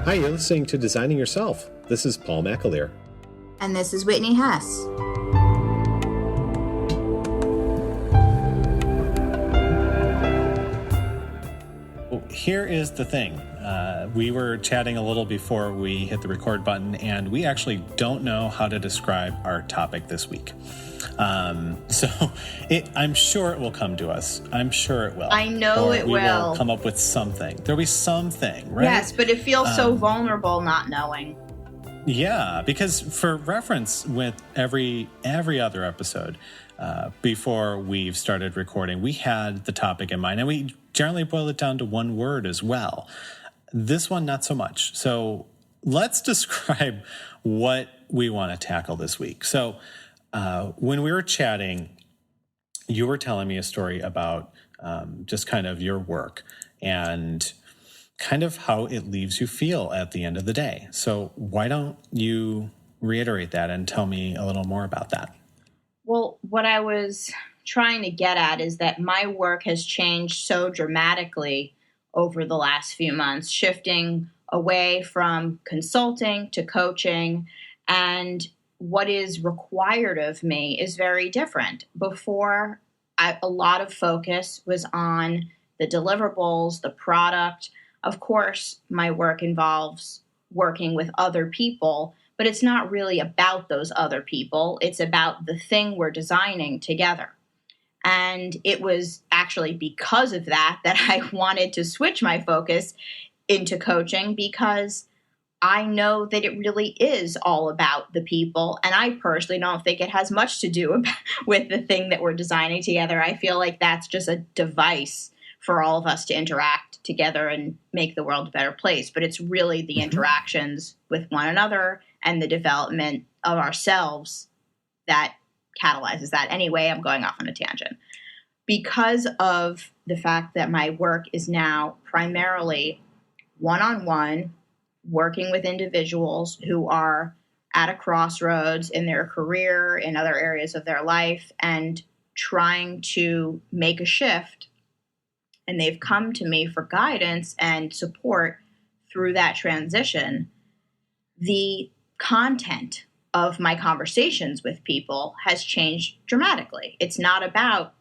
Hi, you're listening to Designing Yourself. This is Paul McAleer. And this is Whitney Hess. Well, here is the thing. We were chatting a little before we hit the record button, and we actually don't know how to describe our topic this week. I'm sure it will come to us. I'm sure it will. I know it will. We will come up with something. There'll be something, right? Yes, but it feels so vulnerable not knowing. Yeah, because for reference, with every other episode, before we've started recording, we had the topic in mind, and we generally boil it down to one word as well. This one, not so much. So let's describe what we want to tackle this week. So when we were chatting, you were telling me a story about just kind of your work and kind of how it leaves you feel at the end of the day. So why don't you reiterate that and tell me a little more about that? Well, what I was trying to get at is that my work has changed so dramatically over the last few months, shifting away from consulting to coaching, and what is required of me is very different. Before, a lot of focus was on the deliverables, the product. Of course, my work involves working with other people, but it's not really about those other people. It's about the thing we're designing together. And it was actually because of that I wanted to switch my focus into coaching, because I know that it really is all about the people. And I personally don't think it has much to do with the thing that we're designing together. I feel like that's just a device for all of us to interact together and make the world a better place. But it's really the interactions with one another and the development of ourselves that catalyzes that. Anyway, I'm going off on a tangent. Because of the fact that my work is now primarily one-on-one, working with individuals who are at a crossroads in their career, in other areas of their life, and trying to make a shift, and they've come to me for guidance and support through that transition, the content of my conversations with people has changed dramatically. It's not about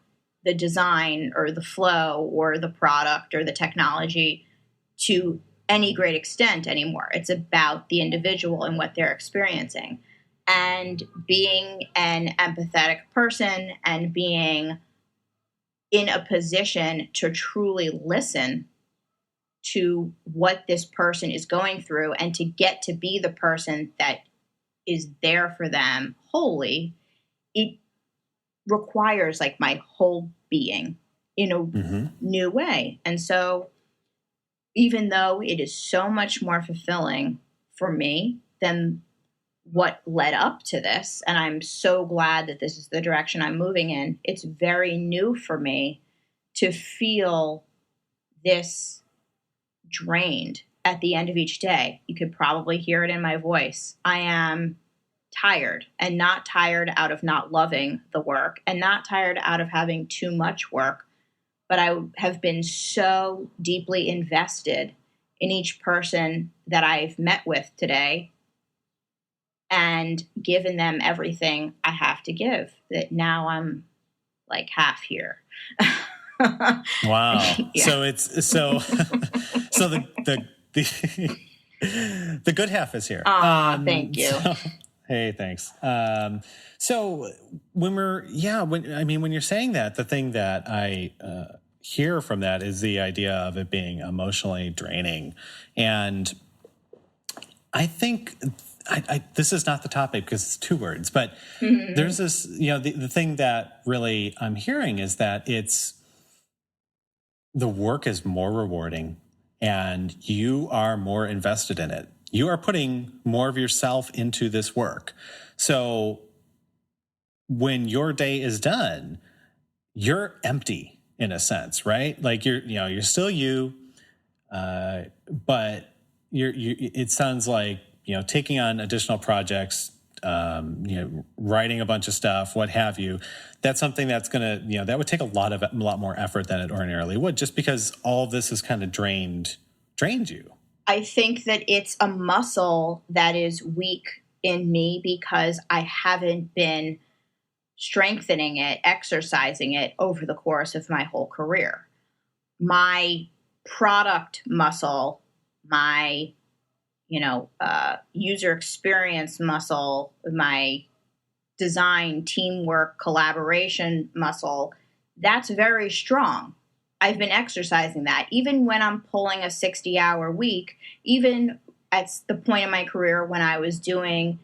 the design or the flow or the product or the technology to any great extent anymore. It's about the individual and what they're experiencing. And being an empathetic person and being in a position to truly listen to what this person is going through and to get to be the person that is there for them wholly, it requires like my whole being in a new way. And so even though it is so much more fulfilling for me than what led up to this, and I'm so glad that this is the direction I'm moving in, it's very new for me to feel this drained at the end of each day. You could probably hear it in my voice. I am tired, and not tired out of not loving the work and not tired out of having too much work, but I have been so deeply invested in each person that I've met with today and given them everything I have to give, that now I'm like half here. Wow. Yeah. So it's so the good half is here. Thank you. Hey, thanks. So when you're saying that, the thing that I hear from that is the idea of it being emotionally draining. And I think this is not the topic because it's two words, but there's this, the thing that really I'm hearing is that the work is more rewarding and you are more invested in it. You are putting more of yourself into this work. So when your day is done, you're empty in a sense, right? Like you're still you, but it sounds like, taking on additional projects, writing a bunch of stuff, what have you. That's something that's going to, that would take a lot more effort than it ordinarily would, just because all of this has kind of drained you. I think that it's a muscle that is weak in me because I haven't been strengthening it, exercising it over the course of my whole career. My product muscle, my user experience muscle, my design, teamwork, collaboration muscle, that's very strong. I've been exercising that. Even when I'm pulling a 60-hour week, even at the point in my career when I was doing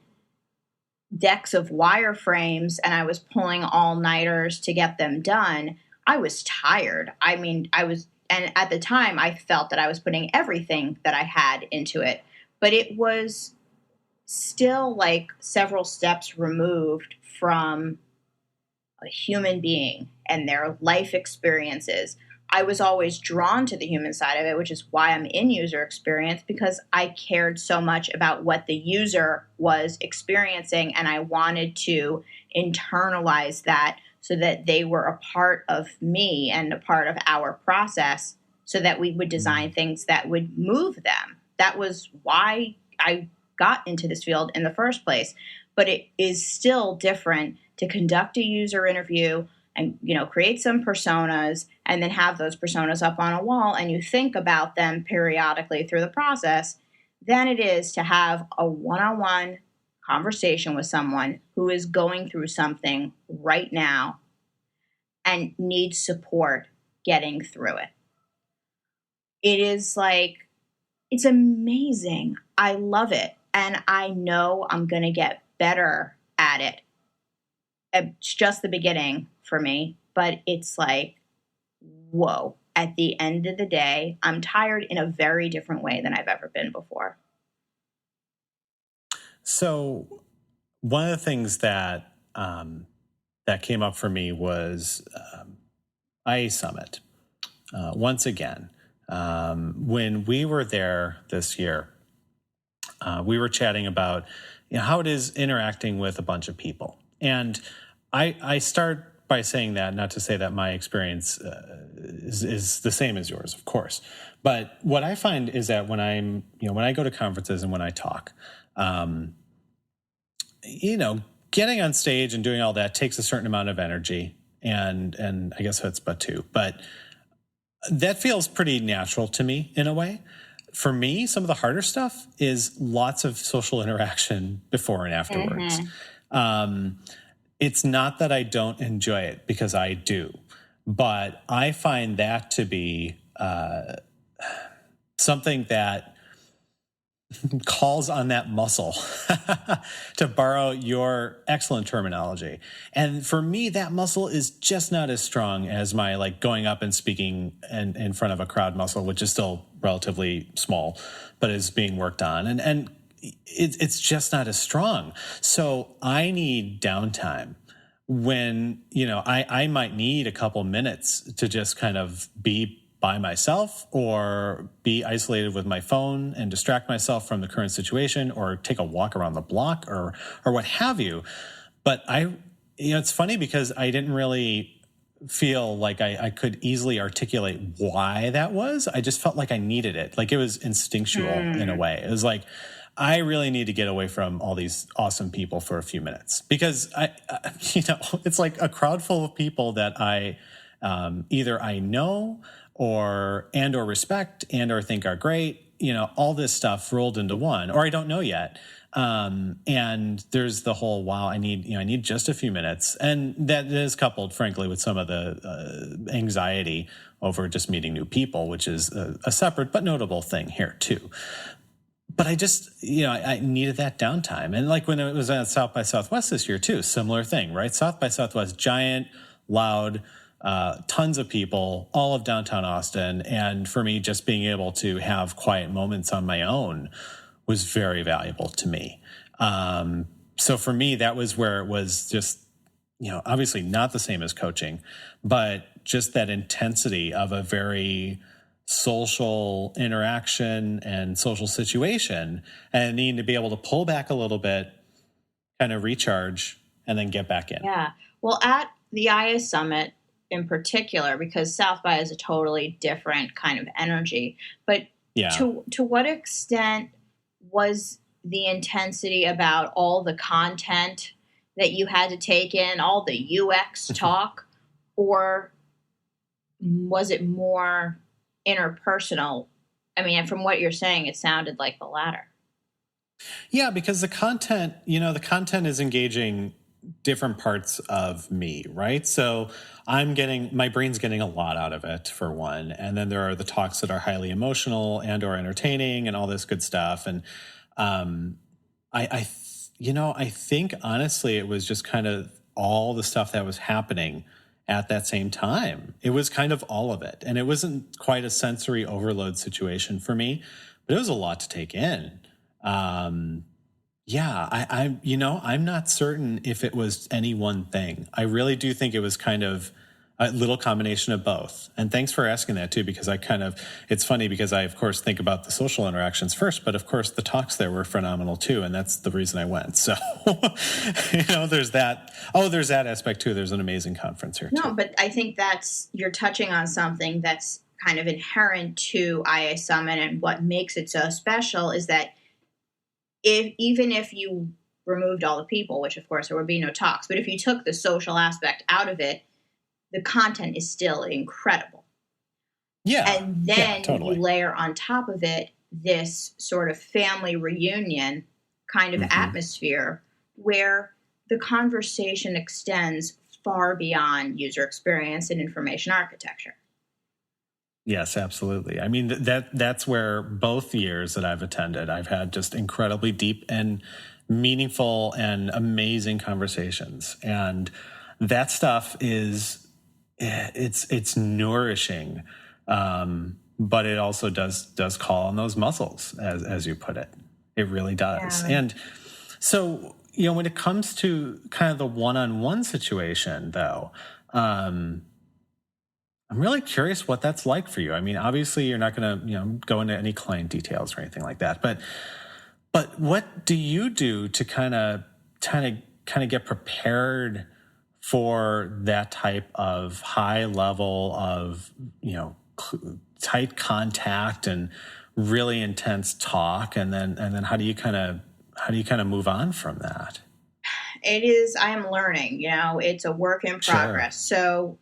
decks of wireframes and I was pulling all-nighters to get them done, I was tired. And at the time I felt that I was putting everything that I had into it, but it was still like several steps removed from a human being and their life experiences. I was always drawn to the human side of it, which is why I'm in user experience, because I cared so much about what the user was experiencing, and I wanted to internalize that so that they were a part of me and a part of our process, so that we would design things that would move them. That was why I got into this field in the first place. But it is still different to conduct a user interview and create some personas and then have those personas up on a wall and you think about them periodically through the process than it is to have a one-on-one conversation with someone who is going through something right now and needs support getting through it. It is like, it's amazing. I love it. And I know I'm going to get better at it. It's just the beginning for me, but it's like, whoa. At the end of the day, I'm tired in a very different way than I've ever been before. So one of the things that that came up for me was IA Summit. Once again, when we were there this year, we were chatting about how it is interacting with a bunch of people. And I start by saying that, not to say that my experience is the same as yours, of course. But what I find is that when when I go to conferences and when I talk, getting on stage and doing all that takes a certain amount of energy, and I guess that's but two. But that feels pretty natural to me in a way. For me, some of the harder stuff is lots of social interaction before and afterwards. Mm-hmm. It's not that I don't enjoy it, because I do, but I find that to be something that calls on that muscle, to borrow your excellent terminology. And for me, that muscle is just not as strong as my going up and speaking in front of a crowd muscle, which is still relatively small, but is being worked on. And it's just not as strong. So I need downtime when, I might need a couple minutes to just kind of be by myself or be isolated with my phone and distract myself from the current situation, or take a walk around the block or what have you. But it's funny because I didn't really feel like I could easily articulate why that was. I just felt like I needed it. Like it was instinctual in a way. It was like, I really need to get away from all these awesome people for a few minutes, because it's like a crowd full of people that I either I know or respect or think are great, all this stuff rolled into one, or I don't know yet. And there's the whole, wow, I need just a few minutes. And that is coupled, frankly, with some of the anxiety over just meeting new people, which is a separate but notable thing here too. But I just, I needed that downtime. And like when it was at South by Southwest this year too, similar thing, right? South by Southwest, giant, loud, tons of people, all of downtown Austin. And for me, just being able to have quiet moments on my own was very valuable to me. So for me, that was where it was just, obviously not the same as coaching, but just that intensity of a very social interaction and social situation, and needing to be able to pull back a little bit, kind of recharge, and then get back in. Yeah. Well, at the IA Summit in particular, because South by is a totally different kind of energy, but Yeah. To what extent was the intensity about all the content that you had to take in, all the UX talk, or was it more interpersonal? I mean, from what you're saying, it sounded like the latter. Yeah, because the content is engaging different parts of me, right? So my brain's getting a lot out of it, for one. And then there are the talks that are highly emotional and or entertaining and all this good stuff. And I think honestly, it was just kind of all the stuff that was happening at that same time. It was kind of all of it. And it wasn't quite a sensory overload situation for me, but it was a lot to take in. I'm not certain if it was any one thing. I really do think it was kind of a little combination of both. And thanks for asking that too, because it's funny because I, of course, think about the social interactions first, but of course the talks there were phenomenal too. And that's the reason I went. So, there's that. Oh, there's that aspect too. There's an amazing conference here too. No, but I think you're touching on something that's kind of inherent to IA Summit, and what makes it so special is that even if you removed all the people, which of course there would be no talks, but if you took the social aspect out of it, the content is still incredible. Yeah. And then totally. you layer on top of it this sort of family reunion kind of atmosphere where the conversation extends far beyond user experience and information architecture. Yes, absolutely. I mean, that's where both years that I've attended, I've had just incredibly deep and meaningful and amazing conversations. And that stuff it's nourishing. But it also does call on those muscles, as you put it. It really does. Yeah. And so, when it comes to kind of the one-on-one situation, though, I'm really curious what that's like for you. I mean, obviously, you're not going to go into any client details or anything like that. But what do you do to kind of get prepared for that type of high level of tight contact and really intense talk, and then how do you kind of move on from that? I am learning, it's a work in progress. Sure. So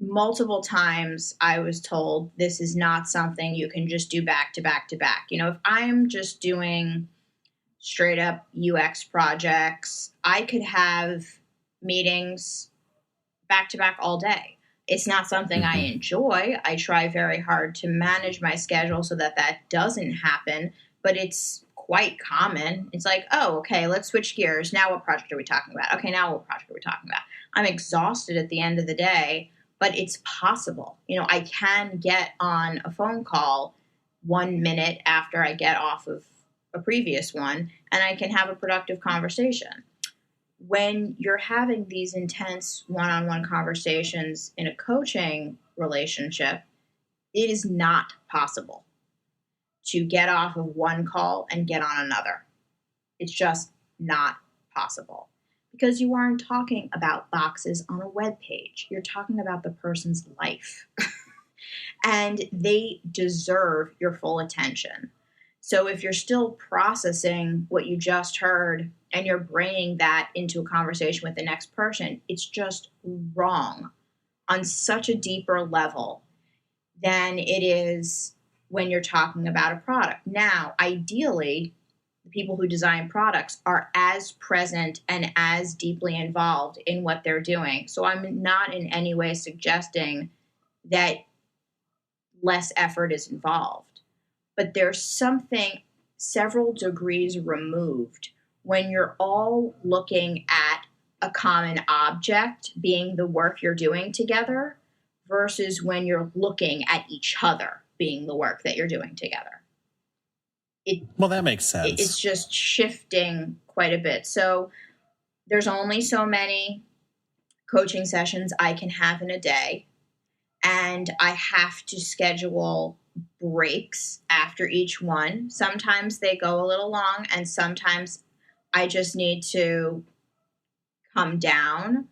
multiple times I was told this is not something you can just do back to back to back. If I'm just doing straight up UX projects, I could have meetings back to back all day. It's not something I enjoy. I try very hard to manage my schedule so that doesn't happen, but it's quite common. It's like, oh, okay, let's switch gears. Now what project are we talking about? Okay, now what project are we talking about? I'm exhausted at the end of the day, but it's possible. I can get on a phone call 1 minute after I get off of a previous one, and I can have a productive conversation. When you're having these intense one-on-one conversations in a coaching relationship, it is not possible to get off of one call and get on another. It's just not possible because you aren't talking about boxes on a web page. You're talking about the person's life and they deserve your full attention. So if you're still processing what you just heard and you're bringing that into a conversation with the next person, it's just wrong on such a deeper level than it is when you're talking about a product. Now, ideally, the people who design products are as present and as deeply involved in what they're doing. So I'm not in any way suggesting that less effort is involved. But there's something several degrees removed when you're all looking at a common object being the work you're doing together versus when you're looking at each other being the work that you're doing together. Well, that makes sense. It's just shifting quite a bit. So there's only so many coaching sessions I can have in a day, and I have to schedule breaks after each one. Sometimes they go a little long, and sometimes I just need to come down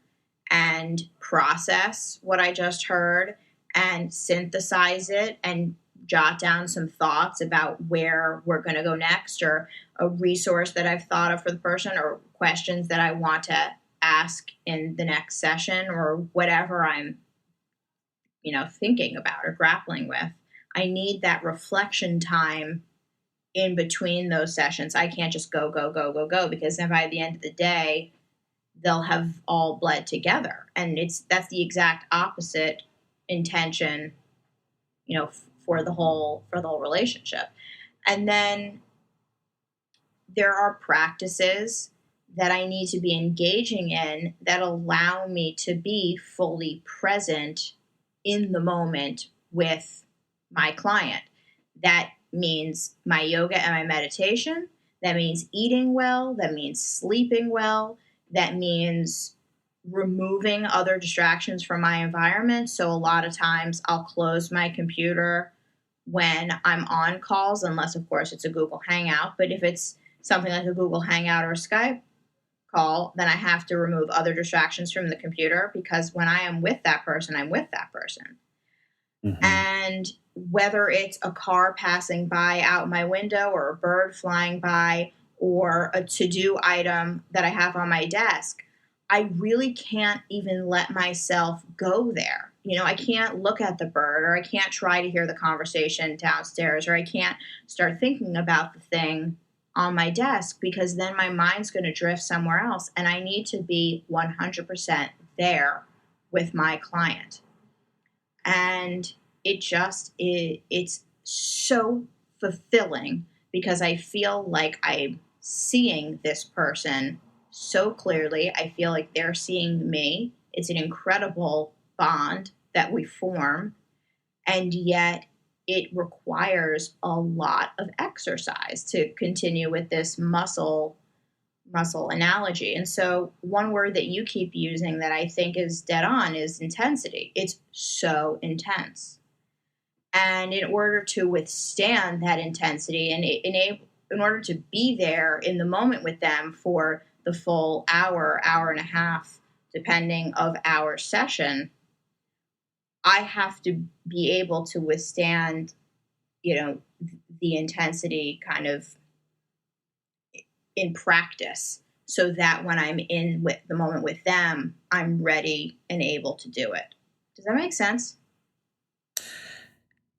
and process what I just heard and synthesize it and jot down some thoughts about where we're going to go next, or a resource that I've thought of for the person, or questions that I want to ask in the next session, or whatever I'm, thinking about or grappling with. I need that reflection time in between those sessions. I can't just go, because then by the end of the day, they'll have all bled together. And that's the exact opposite intention, for the whole relationship. And then there are practices that I need to be engaging in that allow me to be fully present in the moment with my client. That means my yoga and my meditation. That means eating well. That means sleeping well. That means removing other distractions from my environment. So a lot of times I'll close my computer when I'm on calls, unless, of course, it's a Google Hangout. But if it's something like a Google Hangout or a Skype call, then I have to remove other distractions from the computer, because when I am with that person, I'm with that person. Mm-hmm. And whether it's a car passing by out my window, or a bird flying by, or a to-do item that I have on my desk, I really can't even let myself go there. I can't look at the bird, or I can't try to hear the conversation downstairs, or I can't start thinking about the thing on my desk, because then my mind's going to drift somewhere else, and I need to be 100% there with my client. And it's so fulfilling, because I feel like I'm seeing this person so clearly. I feel like they're seeing me. It's an incredible bond that we form, and yet it requires a lot of exercise to continue with this muscle analogy. And so one word that you keep using that I think is dead on is intensity. It's so intense. And in order to withstand that intensity, and in order to be there in the moment with them for the full hour and a half, depending of our session, I have to be able to withstand, the intensity kind of in practice, so that when I'm in with the moment with them, I'm ready and able to do it. Does that make sense?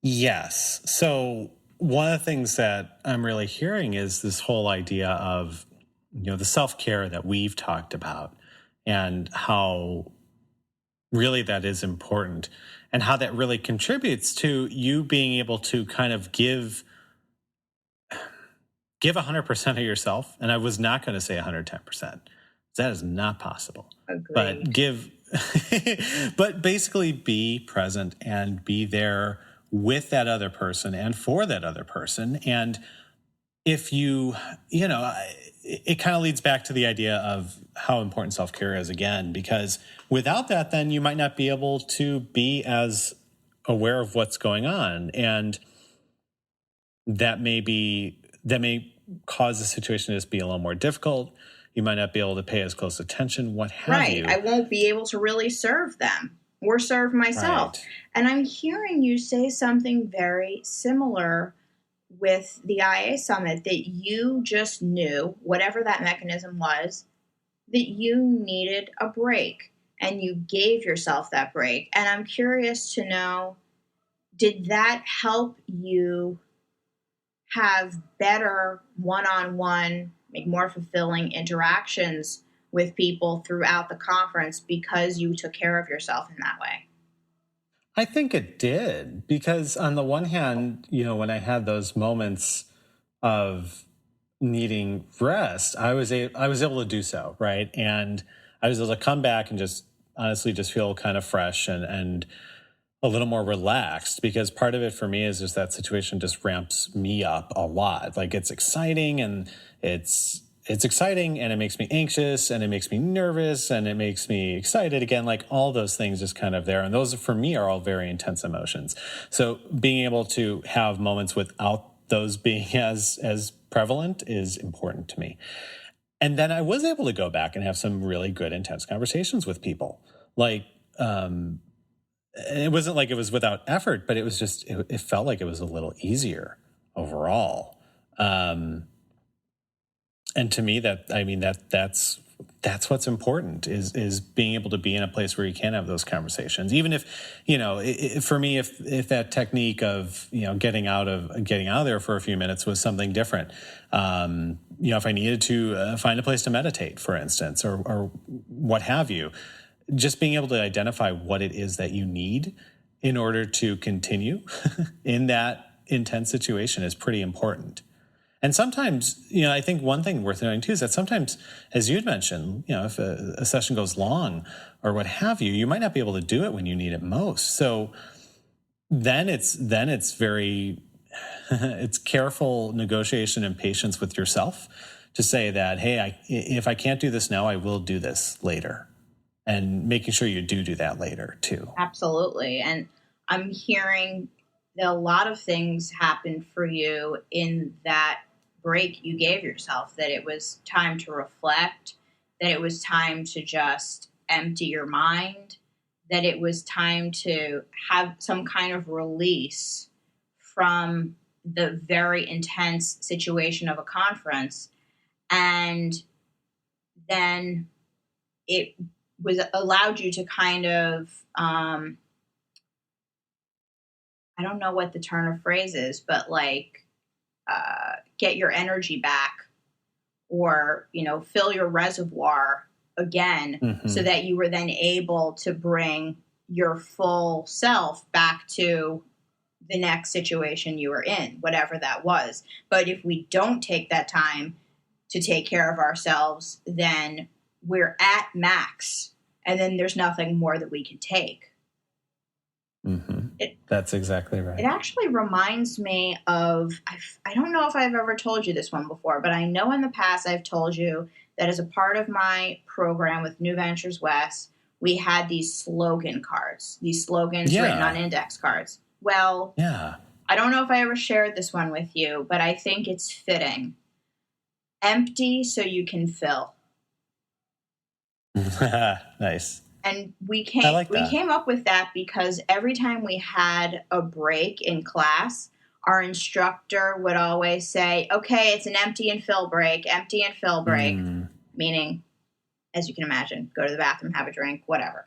Yes. So one of the things that I'm really hearing is this whole idea of, the self-care that we've talked about, and how really that is important, and how that really contributes to you being able to kind of give 100% of yourself. And I was not going to say 110%. That is not possible. Agreed. But basically be present and be there with that other person and for that other person. And if it kind of leads back to the idea of how important self-care is again, because without that, then you might not be able to be as aware of what's going on. And that may cause the situation to just be a little more difficult. You might not be able to pay as close attention, what have you. Right. I won't be able to really serve them or serve myself. Right. And I'm hearing you say something very similar with the IA Summit, that you just knew, whatever that mechanism was, that you needed a break, and you gave yourself that break. And I'm curious to know, did that help you have better one-on-one, more fulfilling interactions with people throughout the conference because you took care of yourself in that way? I think it did, because on the one hand, when I had those moments of needing rest, I was able to do so, right? And I was able to come back and just honestly just feel kind of fresh and a little more relaxed, because part of it for me is just that situation just ramps me up a lot. Like, it's exciting, and it's exciting, and it makes me anxious, and it makes me nervous, and it makes me excited again. Like, all those things just kind of there. And those for me are all very intense emotions. So being able to have moments without those being as prevalent is important to me. And then I was able to go back and have some really good, intense conversations with people. Like, it wasn't like it was without effort, but it was just, it felt like it was a little easier overall. And to me, that's what's important is being able to be in a place where you can have those conversations. Even if, for me, if that technique of, getting out of there for a few minutes was something different, if I needed to find a place to meditate, for instance, or what have you, just being able to identify what it is that you need in order to continue in that intense situation is pretty important. And sometimes, I think one thing worth knowing too is that sometimes, as you'd mentioned, if a session goes long or what have you, you might not be able to do it when you need it most. So then it's very, it's careful negotiation and patience with yourself to say that, hey, if I can't do this now, I will do this later. And making sure you do that later too. Absolutely. And I'm hearing that a lot of things happened for you in that break you gave yourself, that it was time to reflect, that it was time to just empty your mind, that it was time to have some kind of release from the very intense situation of a conference. And then it was allowed you to kind of, I don't know what the turn of phrase is, but get your energy back, or, fill your reservoir again, so that you were then able to bring your full self back to the next situation you were in, whatever that was. But if we don't take that time to take care of ourselves, then we're at max, and then there's nothing more that we can take. That's exactly right. It actually reminds me of, I don't know if I've ever told you this one before, but I know in the past I've told you that as a part of my program with New Ventures West, we had these slogan cards, these slogans written on index cards. Well, I don't know if I ever shared this one with you, but I think it's fitting. Empty so you can fill. Nice. And we came up with that because every time we had a break in class, our instructor would always say, okay, it's an empty and fill break, meaning, as you can imagine, go to the bathroom, have a drink, whatever.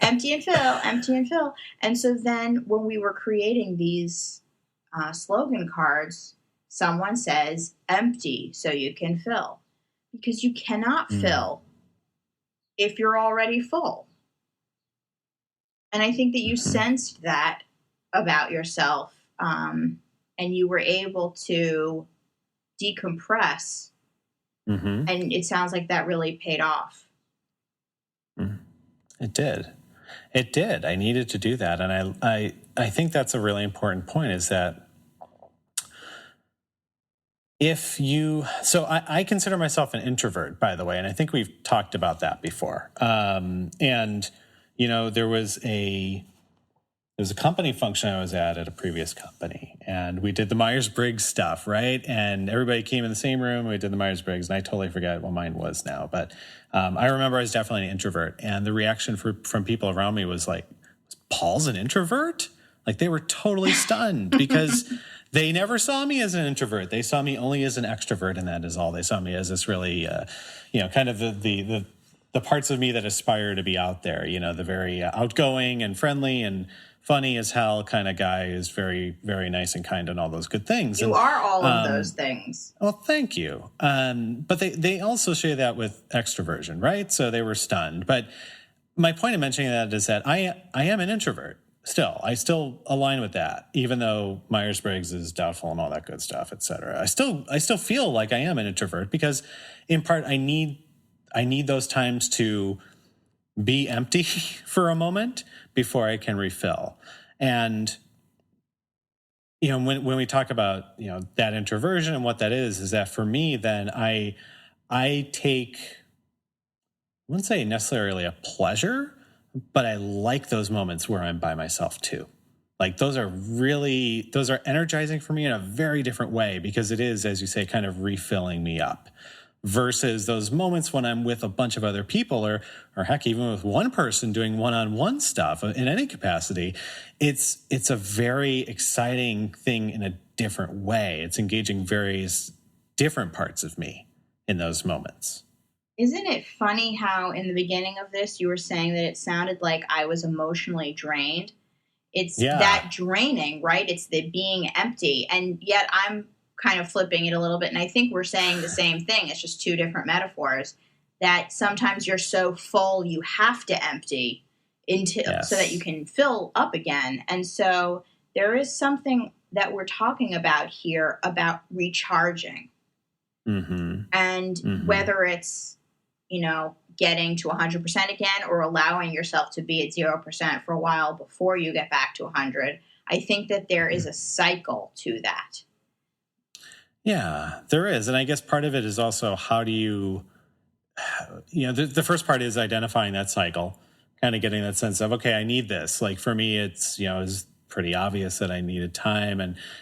Empty and fill. And so then when we were creating these slogan cards, someone says, empty so you can fill. Because you cannot fill if you're already full. And I think that you sensed that about yourself, and you were able to decompress. And it sounds like that really paid off. It did. I needed to do that. And I think that's a really important point, is that I consider myself an introvert, by the way, and I think we've talked about that before. And, there was a company function I was at a previous company, and we did the Myers-Briggs stuff, right? And everybody came in the same room, we did the Myers-Briggs, and I totally forget what mine was now. But I remember I was definitely an introvert, and the reaction from people around me was like, Paul's an introvert? Like, they were totally stunned because they never saw me as an introvert. They saw me only as an extrovert, and that is all. They saw me as this really, kind of the parts of me that aspire to be out there, the very outgoing and friendly and funny as hell kind of guy who's very, very nice and kind and all those good things. You are all of those things. Well, thank you. But they also share that with extroversion, right? So they were stunned. But my point of mentioning that is that I am an introvert. I still align with that, even though Myers-Briggs is doubtful and all that good stuff, et cetera. I still feel like I am an introvert because, in part, I need those times to be empty for a moment before I can refill. And when we talk about that introversion and what that is that for me, then I take, I wouldn't say necessarily a pleasure, but I like those moments where I'm by myself too. Like those are energizing for me in a very different way, because it is, as you say, kind of refilling me up. versus those moments when I'm with a bunch of other people or heck, even with one person doing one-on-one stuff in any capacity. It's a very exciting thing in a different way. It's engaging various different parts of me in those moments. Isn't it funny how in the beginning of this, you were saying that it sounded like I was emotionally drained? It's that draining, right? It's the being empty. And yet I'm kind of flipping it a little bit. And I think we're saying the same thing. It's just two different metaphors, that sometimes you're so full, you have to empty so that you can fill up again. And so there is something that we're talking about here about recharging. And whether it's, getting to 100% again or allowing yourself to be at 0% for a while before you get back to 100, I think that there is a cycle to that. Yeah, there is. And I guess part of it is also how do you, the first part is identifying that cycle, kind of getting that sense of, okay, I need this. Like for me, it's, it's pretty obvious that I needed time.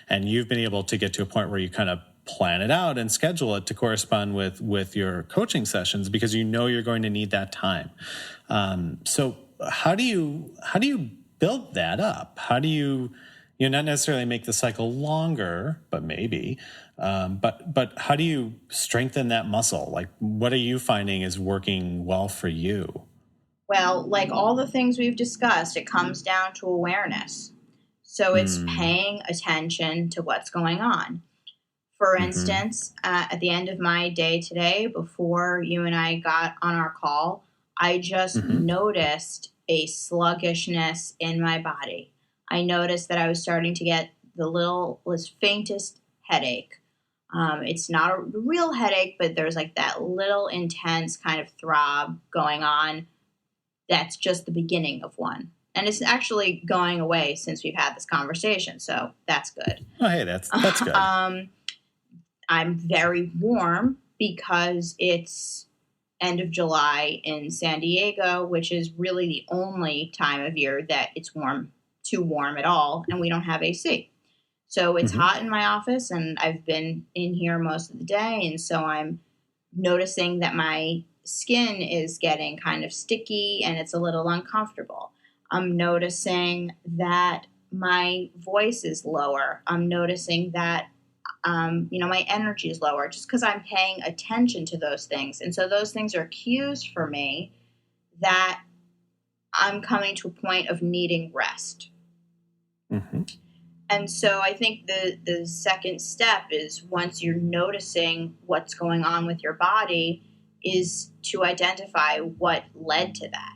And you've been able to get to a point where you kind of plan it out and schedule it to correspond with your coaching sessions because you're going to need that time. So how do you build that up? How do you not necessarily make the cycle longer, but maybe, but how do you strengthen that muscle? Like what are you finding is working well for you? Well, like all the things we've discussed, it comes down to awareness. So it's paying attention to what's going on. For instance, at the end of my day today, before you and I got on our call, I just noticed a sluggishness in my body. I noticed that I was starting to get the faintest headache. It's not a real headache, but there's like that little intense kind of throb going on. That's just the beginning of one. And it's actually going away since we've had this conversation, so that's good. Oh, hey, that's good. I'm very warm because it's end of July in San Diego, which is really the only time of year that it's too warm at all, and we don't have AC. So it's hot in my office, and I've been in here most of the day, and so I'm noticing that my skin is getting kind of sticky, and it's a little uncomfortable. I'm noticing that my voice is lower. I'm noticing that my energy is lower just because I'm paying attention to those things. And so those things are cues for me that I'm coming to a point of needing rest. And so I think the second step is once you're noticing what's going on with your body is to identify what led to that.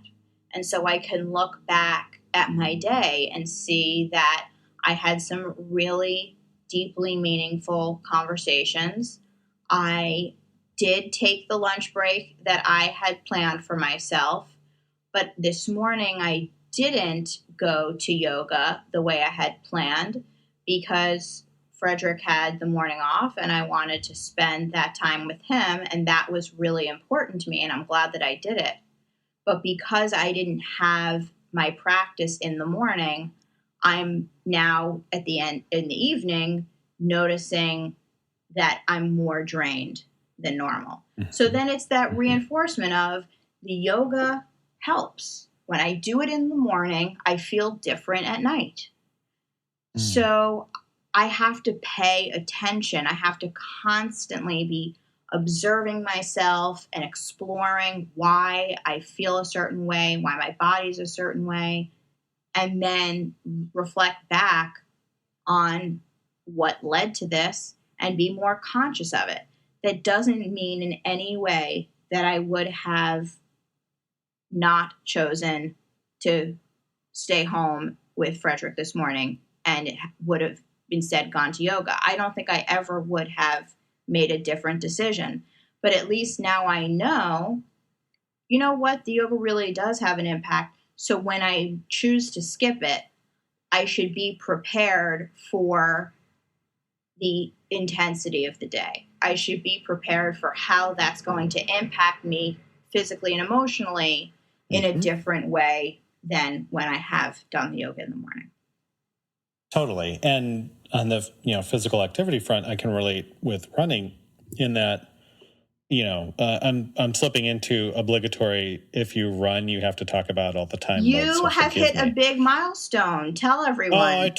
And so I can look back at my day and see that I had some really deeply meaningful conversations. I did take the lunch break that I had planned for myself, but this morning I didn't go to yoga the way I had planned because Frederick had the morning off and I wanted to spend that time with him, and that was really important to me, and I'm glad that I did it. But because I didn't have my practice in the morning, I'm now at the end in the evening noticing that I'm more drained than normal. So then it's that reinforcement of the yoga helps. When I do it in the morning, I feel different at night. So I have to pay attention. I have to constantly be observing myself and exploring why I feel a certain way, why my body's a certain way, and then reflect back on what led to this and be more conscious of it. That doesn't mean in any way that I would have not chosen to stay home with Frederick this morning and it would have instead gone to yoga. I don't think I ever would have made a different decision. But at least now I know, you know what, the yoga really does have an impact. So when I choose to skip it, I should be prepared for the intensity of the day. I should be prepared for how that's going to impact me physically and emotionally in a different way than when I have done the yoga in the morning. Totally. And on the physical activity front, I can relate with running in that I'm slipping into obligatory. If you run, you have to talk about all the time. You have hit a big milestone. Tell everyone.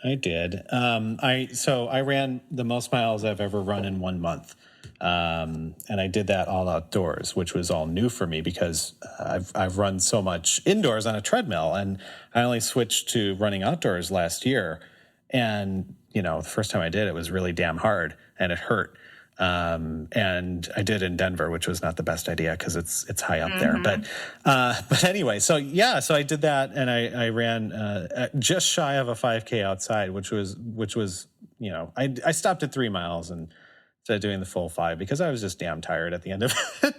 I did. I ran the most miles I've ever run in 1 month, and I did that all outdoors, which was all new for me because I've run so much indoors on a treadmill, and I only switched to running outdoors last year. And the first time I did it was really damn hard, and it hurt. And I did in Denver, which was not the best idea because it's high up there. But anyway, so I did that, and I ran just shy of a 5K outside, which was I stopped at 3 miles and instead of doing the full 5 because I was just damn tired at the end of it.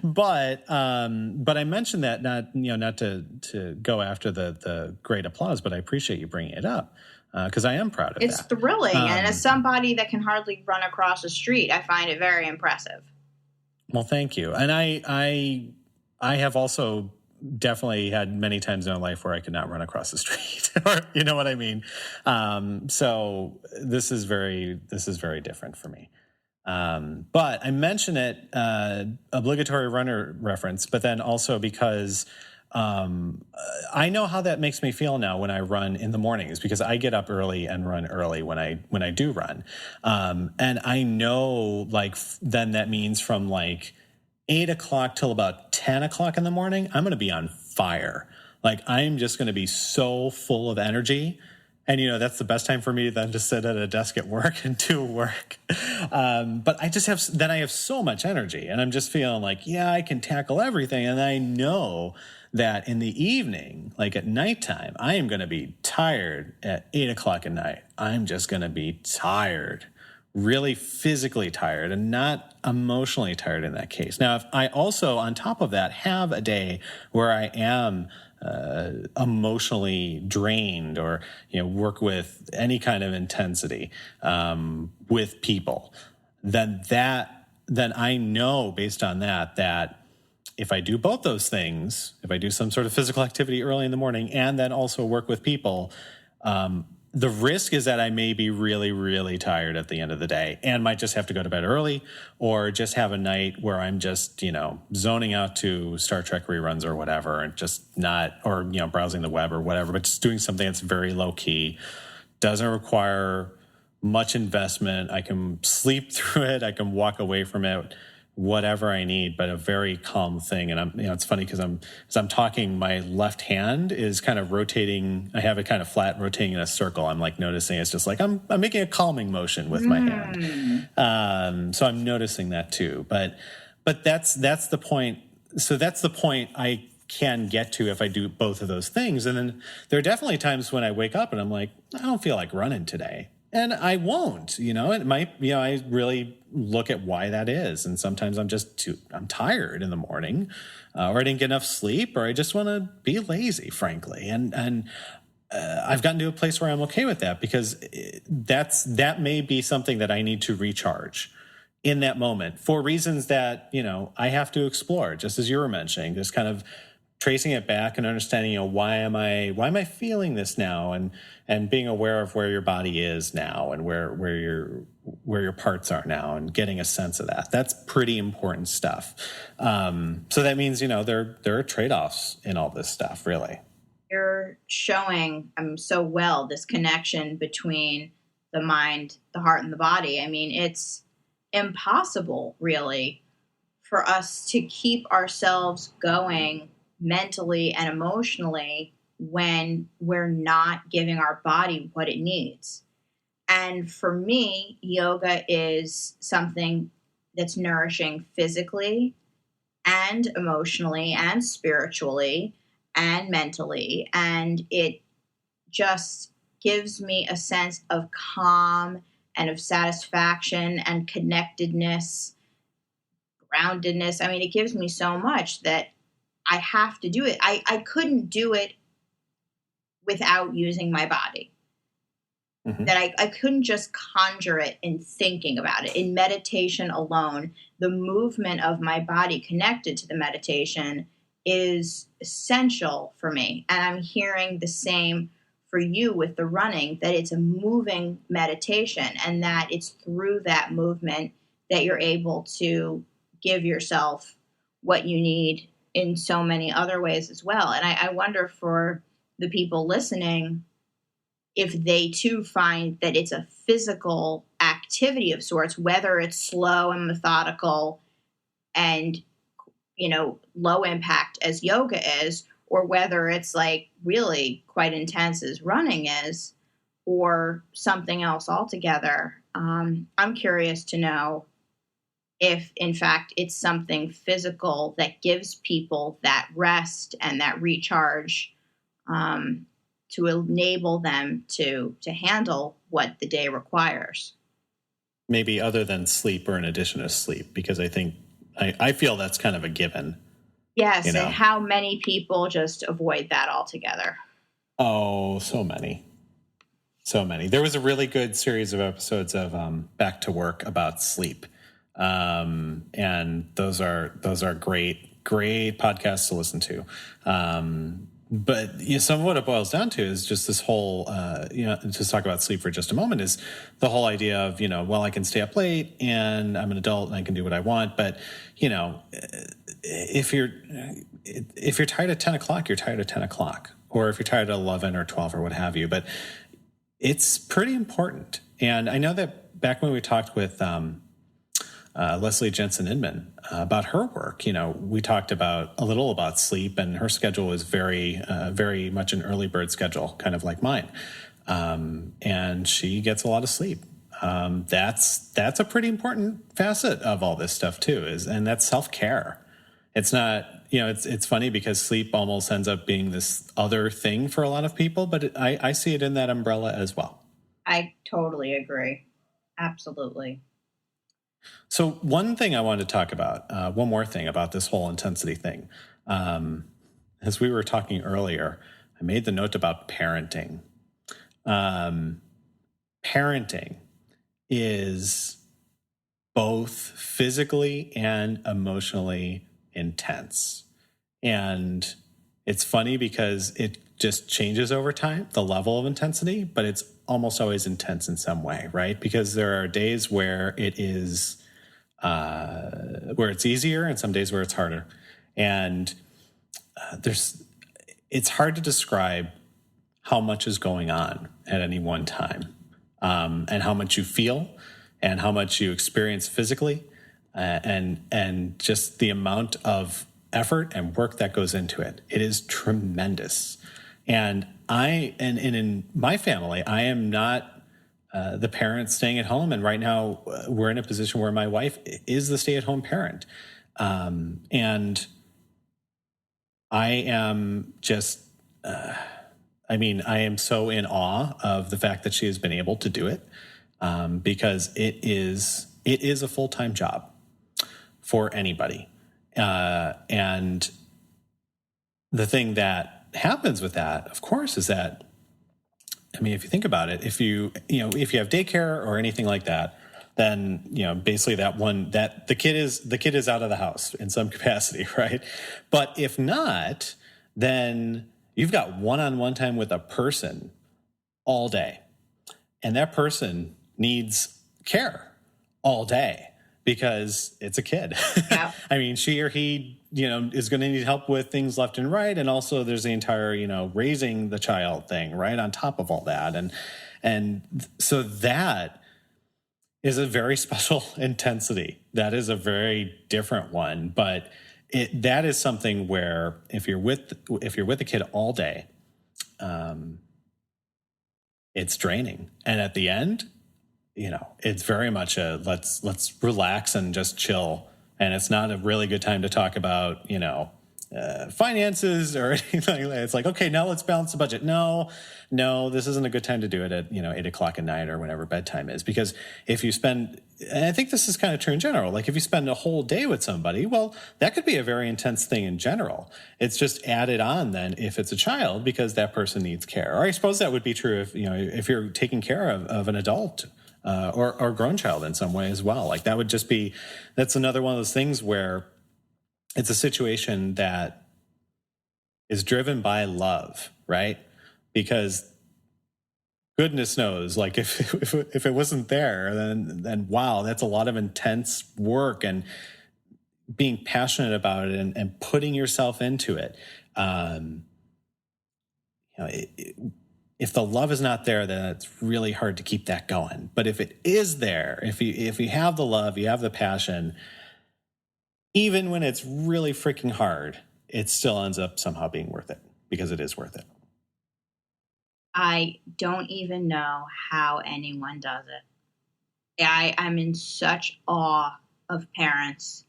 but I mentioned that not to go after the great applause, but I appreciate you bringing it up. Because I am proud of that. It's thrilling. And as somebody that can hardly run across the street, I find it very impressive. Well, thank you. And I have also definitely had many times in my life where I could not run across the street. Or, you know what I mean? So this is very different for me. But I mention it, obligatory runner reference, but then also because I know how that makes me feel now when I run in the mornings because I get up early and run early when I do run. And I know then that means from 8 o'clock till about 10 o'clock in the morning, I'm going to be on fire. I'm just going to be so full of energy. And, that's the best time for me then to sit at a desk at work and do work. But I have so much energy and I'm just feeling I can tackle everything. And I know that in the evening, at nighttime, I am going to be tired at 8 o'clock at night. I'm just going to be tired, really physically tired and not emotionally tired in that case. Now, if I also, on top of that, have a day where I am emotionally drained or work with any kind of intensity with people, then I know based on that if I do both those things, if I do some sort of physical activity early in the morning and then also work with people, the risk is that I may be really, really tired at the end of the day and might just have to go to bed early or just have a night where I'm just, zoning out to Star Trek reruns or whatever and just not, or, browsing the web or whatever, but just doing something that's very low key, doesn't require much investment. I can sleep through it. I can walk away from it, whatever I need, but a very calm thing. And it's funny because as I'm talking, my left hand is kind of rotating. I have it kind of flat rotating in a circle. I'm noticing it's just I'm making a calming motion with my hand. So I'm noticing that too, but that's the point. So that's the point I can get to if I do both of those things. And then there are definitely times when I wake up and I'm I don't feel like running today. And I won't, it might, I really look at why that is. And sometimes I'm tired in the morning or I didn't get enough sleep or I just want to be lazy, frankly. And I've gotten to a place where I'm okay with that because that may be something that I need to recharge in that moment for reasons that, I have to explore, just as you were mentioning, just kind of tracing it back and understanding, why am I feeling this now, and being aware of where your body is now and where your parts are now, and getting a sense of that. That's pretty important stuff. So that means there are trade-offs in all this stuff, really. You're showing so well this connection between the mind, the heart, and the body. I mean, it's impossible, really, for us to keep ourselves going mentally and emotionally when we're not giving our body what it needs. And for me, yoga is something that's nourishing physically and emotionally and spiritually and mentally. And it just gives me a sense of calm and of satisfaction and connectedness, groundedness. I mean, it gives me so much that I have to do it. I couldn't do it without using my body. Mm-hmm. That I couldn't just conjure it in thinking about it. In meditation alone, the movement of my body connected to the meditation is essential for me. And I'm hearing the same for you with the running, that it's a moving meditation and that it's through that movement that you're able to give yourself what you need in so many other ways as well. And I wonder for the people listening if they too find that it's a physical activity of sorts, whether it's slow and methodical and, low impact as yoga is, or whether it's like really quite intense as running is, or something else altogether. I'm curious to know if, in fact, it's something physical that gives people that rest and that recharge to enable them to handle what the day requires. Maybe other than sleep or in addition to sleep, because I feel that's kind of a given. Yes, and how many people just avoid that altogether? Oh, so many. So many. There was a really good series of episodes of Back to Work about sleep. And those are great podcasts to listen to. But some of what it boils down to is just this whole, to talk about sleep for just a moment, is the whole idea of, I can stay up late and I'm an adult and I can do what I want. But, if you're tired at 10 o'clock, you're tired at 10 o'clock, or if you're tired at 11 or 12 or what have you. But it's pretty important. And I know that back when we talked with Leslie Jensen Inman about her work, we talked a little about sleep, and her schedule is very, very much an early bird schedule, kind of like mine. And she gets a lot of sleep. That's a pretty important facet of all this stuff too, and that's self-care. It's not, it's funny because sleep almost ends up being this other thing for a lot of people, but I see it in that umbrella as well. I totally agree. Absolutely. So one thing I wanted to talk about, one more thing about this whole intensity thing. As we were talking earlier, I made the note about parenting. Parenting is both physically and emotionally intense. And it's funny because it just changes over time, the level of intensity, but it's almost always intense in some way, right? Because there are days where it is, where it's easier and some days where it's harder. And it's hard to describe how much is going on at any one time, and how much you feel and how much you experience physically, and just the amount of effort and work that goes into it. It is tremendous. And in my family, I am not the parent staying at home. And right now we're in a position where my wife is the stay-at-home parent. And I am just, I am so in awe of the fact that she has been able to do it, because it is a full-time job for anybody. And the thing that happens with that, of course, is that, if you think about it, if you have daycare or anything like that, then, basically that the kid is out of the house in some capacity, right? But if not, then you've got one-on-one time with a person all day, and that person needs care all day because it's a kid. Yeah. She or he, is going to need help with things left and right. And also there's the entire, raising the child thing right on top of all that. And so that is a very special intensity. That is a very different one, but that is something where if you're with a kid all day, it's draining. And at the end, it's very much a let's relax and just chill. And it's not a really good time to talk about, finances or anything like that. It's like, okay, now let's balance the budget. No, this isn't a good time to do it at, 8 o'clock at night or whenever bedtime is. Because if you spend, and I think this is kind of true in general, like if you spend a whole day with somebody, well, that could be a very intense thing in general. It's just added on then if it's a child because that person needs care. Or I suppose that would be true if you're taking care of an adult or grown child in some way as well. Like that would just be, that's another one of those things where it's a situation that is driven by love, right? Because goodness knows, like if it wasn't there, then wow, that's a lot of intense work and being passionate about it and putting yourself into it. If the love is not there, then it's really hard to keep that going. But if it is there, if you have the love, you have the passion, even when it's really freaking hard, it still ends up somehow being worth it, because it is worth it. I don't even know how anyone does it. I'm in such awe of parents.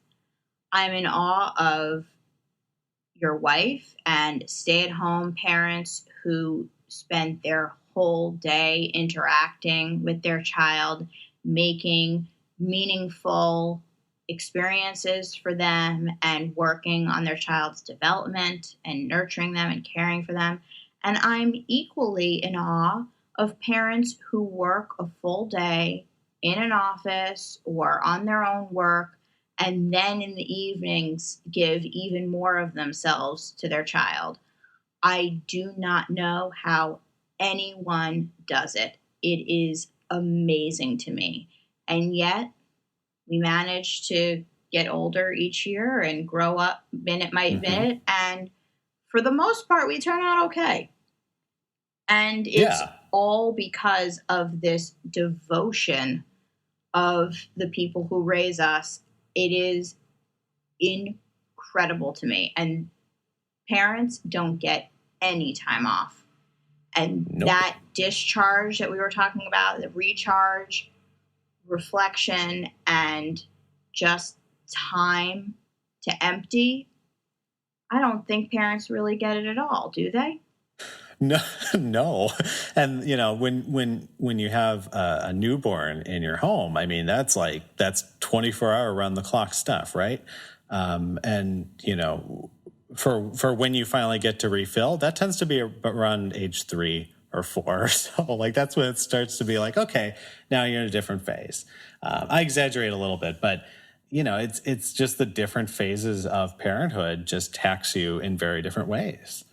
I'm in awe of your wife and stay-at-home parents who spend their whole day interacting with their child, making meaningful experiences for them and working on their child's development and nurturing them and caring for them. And I'm equally in awe of parents who work a full day in an office or on their own work, and then in the evenings give even more of themselves to their child. I do not know how anyone does it. It is amazing to me. And yet, we manage to get older each year and grow up minute by minute. And for the most part, we turn out okay. And it's all because of this devotion of the people who raise us. It is incredible to me. And parents don't get any time off. And that discharge that we were talking about, the recharge, reflection, and just time to empty, I don't think parents really get it at all, do they? No. And, when you have a newborn in your home, I mean, that's 24-hour round the clock stuff, right? And, for when you finally get to refill, that tends to be around age 3 or 4. So that's when it starts to be like, okay, now you're in a different phase. I exaggerate a little bit, but it's just the different phases of parenthood just tax you in very different ways.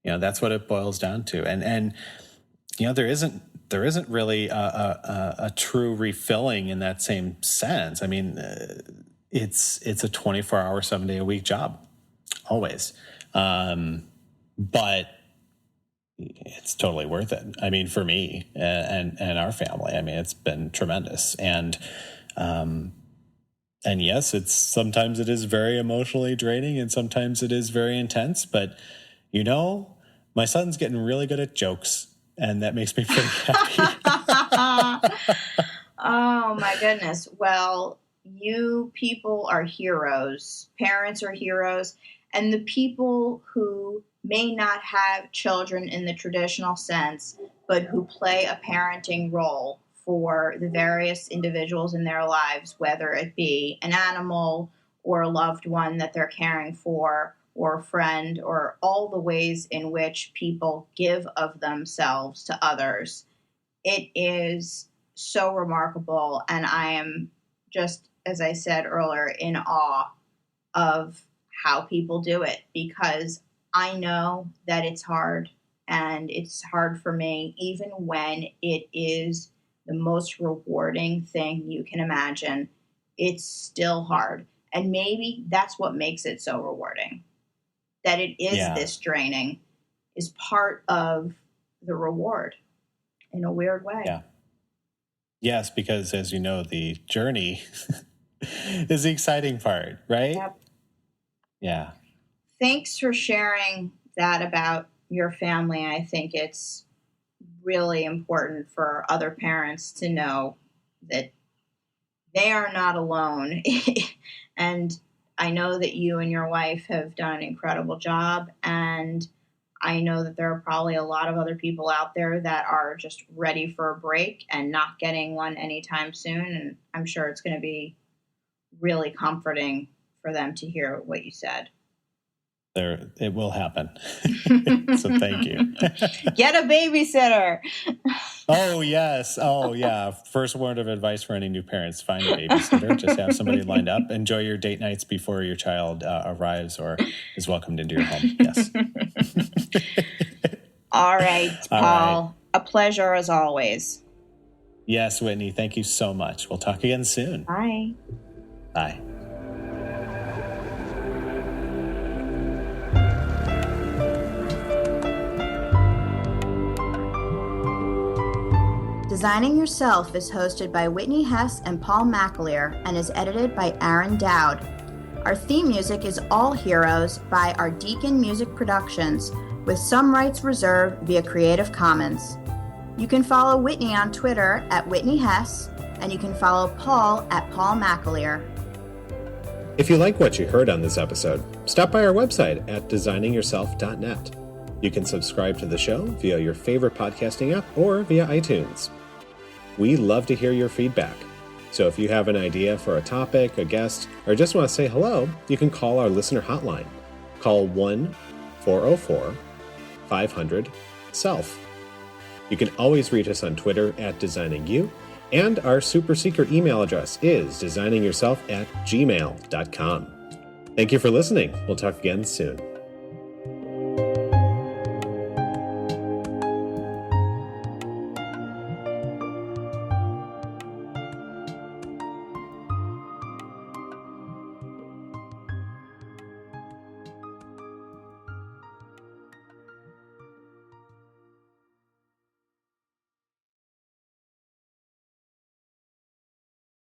That's what it boils down to. And there isn't really a true refilling in that same sense. I mean, it's a 24-hour, 7-day-a-week job, always. But it's totally worth it. I mean, for me and our family, I mean, it's been tremendous. And yes, sometimes it is very emotionally draining and sometimes it is very intense, but my son's getting really good at jokes, and that makes me pretty happy. Oh, my goodness. Well, you people are heroes. Parents are heroes. And the people who may not have children in the traditional sense, but who play a parenting role for the various individuals in their lives, whether it be an animal or a loved one that they're caring for, or a friend, or all the ways in which people give of themselves to others. It is so remarkable, and I am just, as I said earlier, in awe of how people do it, because I know that it's hard, and it's hard for me, even when it is the most rewarding thing you can imagine. It's still hard, and maybe that's what makes it so rewarding. That it is this draining is part of the reward in a weird way. Yeah. Yes, because as you know, the journey is the exciting part, right? Yep. Yeah. Thanks for sharing that about your family. I think it's really important for other parents to know that they are not alone. And I know that you and your wife have done an incredible job, and I know that there are probably a lot of other people out there that are just ready for a break and not getting one anytime soon, and I'm sure it's going to be really comforting for them to hear what you said. It will happen. So thank you. Get a babysitter. Oh, yes. Oh, yeah. First word of advice for any new parents, find a babysitter. Just have somebody lined up. Enjoy your date nights before your child arrives or is welcomed into your home. Yes. All right, Paul. All right. A pleasure as always. Yes, Whitney, thank you so much. We'll talk again soon. Bye. Bye. Designing Yourself is hosted by Whitney Hess and Paul McAleer and is edited by Aaron Dowd. Our theme music is All Heroes by Our Deacon Music Productions, with some rights reserved via Creative Commons. You can follow Whitney on Twitter at Whitney Hess, and you can follow Paul at Paul McAleer. If you like what you heard on this episode, stop by our website at designingsyourself.net. You can subscribe to the show via your favorite podcasting app or via iTunes. We love to hear your feedback. So if you have an idea for a topic, a guest, or just want to say hello, you can call our listener hotline. Call 1-404-500-SELF. You can always reach us on Twitter at designingyou, and our super secret email address is designingyourself@gmail.com. Thank you for listening. We'll talk again soon.